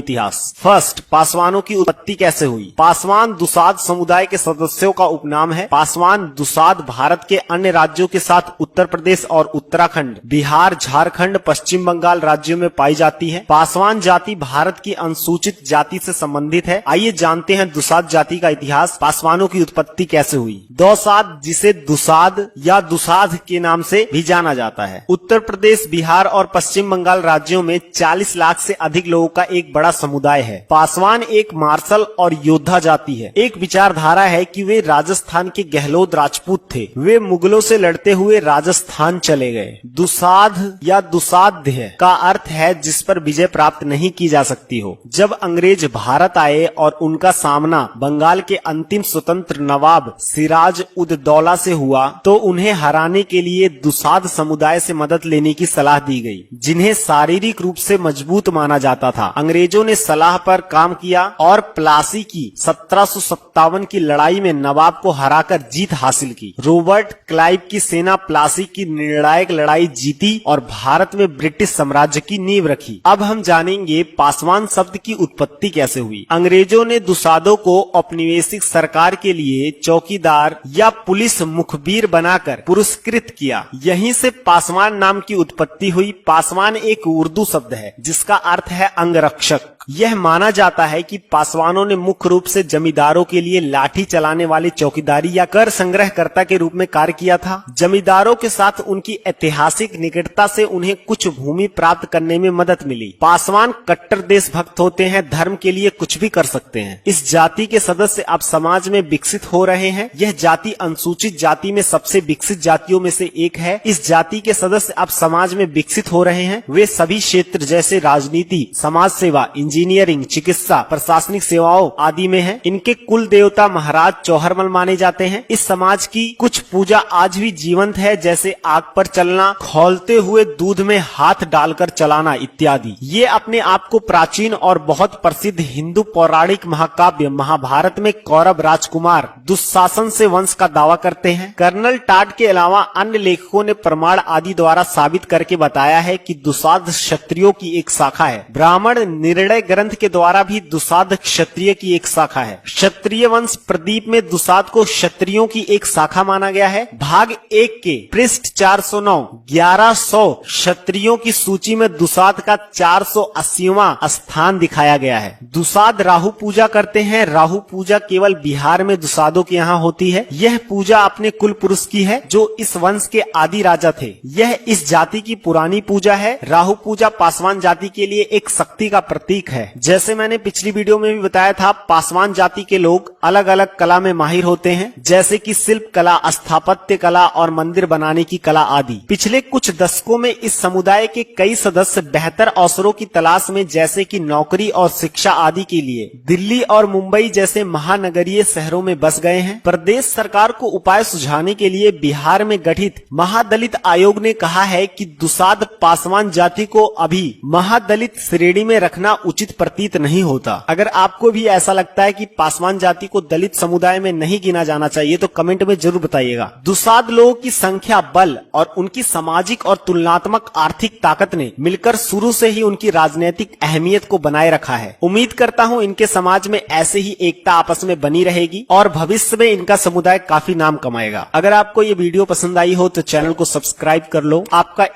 इतिहास। फर्स्ट, पासवानों की उत्पत्ति कैसे हुई। पासवान दुसाद समुदाय के सदस्यों का उपनाम है। पासवान दुसाद भारत के अन्य राज्यों के साथ उत्तर प्रदेश और उत्तराखंड, बिहार, झारखंड, पश्चिम बंगाल राज्यों में पाई जाती है। पासवान जाति भारत की अनुसूचित जाति से संबंधित है। आइए जानते हैं दुसाद जाति का इतिहास। पासवानों की उत्पत्ति कैसे हुई। दौसाद, जिसे दुसाद या दुसाध के नाम से भी जाना जाता है, उत्तर प्रदेश, बिहार और पश्चिम बंगाल राज्यों में 40 लाख से अधिक लोगों का एक बड़ा समुदाय है। पासवान एक मार्शल और योद्धा जाति है। एक विचारधारा है कि वे राजस्थान के गहलोत राजपूत थे। वे मुगलों से लड़ते हुए राजस्थान चले गए। दुसाध या दुसाध्य का अर्थ है जिस पर विजय प्राप्त नहीं की जा सकती हो। जब अंग्रेज भारत आए और उनका सामना बंगाल के अंतिम स्वतंत्र नवाब सिराज उद दौला से हुआ तो उन्हें हराने के लिए दुसाध समुदाय से मदद लेने की सलाह दी गई, जिन्हें शारीरिक रूप से मजबूत माना जाता था। अंग्रेजों ने सलाह पर काम किया और प्लासी की 1757 की लड़ाई में नवाब को हराकर जीत हासिल की। रॉबर्ट क्लाइव की सेना प्लासी की निर्णायक लड़ाई जीती और भारत में ब्रिटिश साम्राज्य की नींव रखी। अब हम जानेंगे पासवान शब्द की उत्पत्ति कैसे हुई। अंग्रेजों ने दुसादों को औपनिवेशिक सरकार के लिए चौकीदार या पुलिस मुखबिर बनाकर पुरस्कृत किया। यहीं से पासवान नाम की उत्पत्ति हुई। पासवान एक उर्दू शब्द है जिसका अर्थ है अंगरक्षक। यह माना जाता है कि पासवानों ने मुख्य रूप से जमींदारों के लिए लाठी चलाने वाले चौकीदारी या कर संग्रहकर्ता के रूप में कार्य किया था। जमींदारों के साथ उनकी ऐतिहासिक निकटता से उन्हें कुछ भूमि प्राप्त करने में मदद मिली। पासवान कट्टर देशभक्त होते हैं, धर्म के लिए कुछ भी कर सकते हैं। इस जाति के सदस्य अब समाज में विकसित हो रहे हैं। यह जाति अनुसूचित जाति में सबसे विकसित जातियों में से एक है। इस जाति के सदस्य अब समाज में विकसित हो रहे हैं। वे सभी क्षेत्र जैसे राजनीति, समाज सेवा, इंजीनियरिंग, चिकित्सा, प्रशासनिक सेवाओं आदि में हैं। इनके कुल देवता महाराज चौहरमल माने जाते हैं। इस समाज की कुछ पूजा आज भी जीवंत है, जैसे आग पर चलना, खौलते हुए दूध में हाथ डालकर चलाना इत्यादि। ये अपने आप को प्राचीन और बहुत प्रसिद्ध हिंदू पौराणिक महाकाव्य महाभारत में कौरव राजकुमार दुशासन से वंश का दावा करते हैं। कर्नल टाड के अलावा अन्य लेखकों ने प्रमाण आदि द्वारा साबित करके बताया है कि दुसाध क्षत्रियों की एक शाखा है। ब्राह्मण निर्णय ग्रंथ के द्वारा भी दुसाध क्षत्रिय की एक शाखा है। क्षत्रिय वंश प्रदीप में दुसाध को क्षत्रियों की एक शाखा माना गया है। भाग 1 के पृष्ठ 409 1100 क्षत्रियों की सूची में दुसाध का 480वां स्थान दिखाया गया है। दुसाध राहु पूजा करते हैं। राहु पूजा केवल बिहार में दुसादों के यहाँ होती है। यह पूजा अपने कुल पुरुष की है जो इस वंश के आदि राजा थे। यह इस जाति की पुरानी पूजा है। राहु पूजा पासवान जाति के लिए एक शक्ति का प्रतीक है। जैसे मैंने पिछली वीडियो में भी बताया था, पासवान जाति के लोग अलग अलग कला में माहिर होते हैं, जैसे कि शिल्प कला, स्थापत्य कला और मंदिर बनाने की कला आदि। पिछले कुछ दशकों में इस समुदाय के कई सदस्य बेहतर अवसरों की तलाश में, जैसे कि नौकरी और शिक्षा आदि के लिए दिल्ली और मुंबई जैसे महानगरीय शहरों में बस गए हैं। प्रदेश सरकार को उपाय सुझाने के लिए बिहार में गठित महादलित आयोग ने कहा है कि दुसाध पासवान जाति को अभी महादलित श्रेणी में रखना उचित प्रतीत नहीं होता। अगर आपको भी ऐसा लगता है कि पासवान जाति को दलित समुदाय में नहीं गिना जाना चाहिए तो कमेंट में जरूर बताइएगा। दुसाध लोगों की संख्या, बल और उनकी सामाजिक और तुलनात्मक आर्थिक ताकत ने मिलकर शुरू से ही उनकी राजनीतिक अहमियत को बनाए रखा है। उम्मीद करता हूँ इनके समाज में ऐसे ही एकता आपस में बनी रहेगी और भविष्य में इनका समुदाय काफी नाम कमाएगा। अगर आपको ये वीडियो पसंद आई हो तो चैनल को सब्सक्राइब कर लो। आपका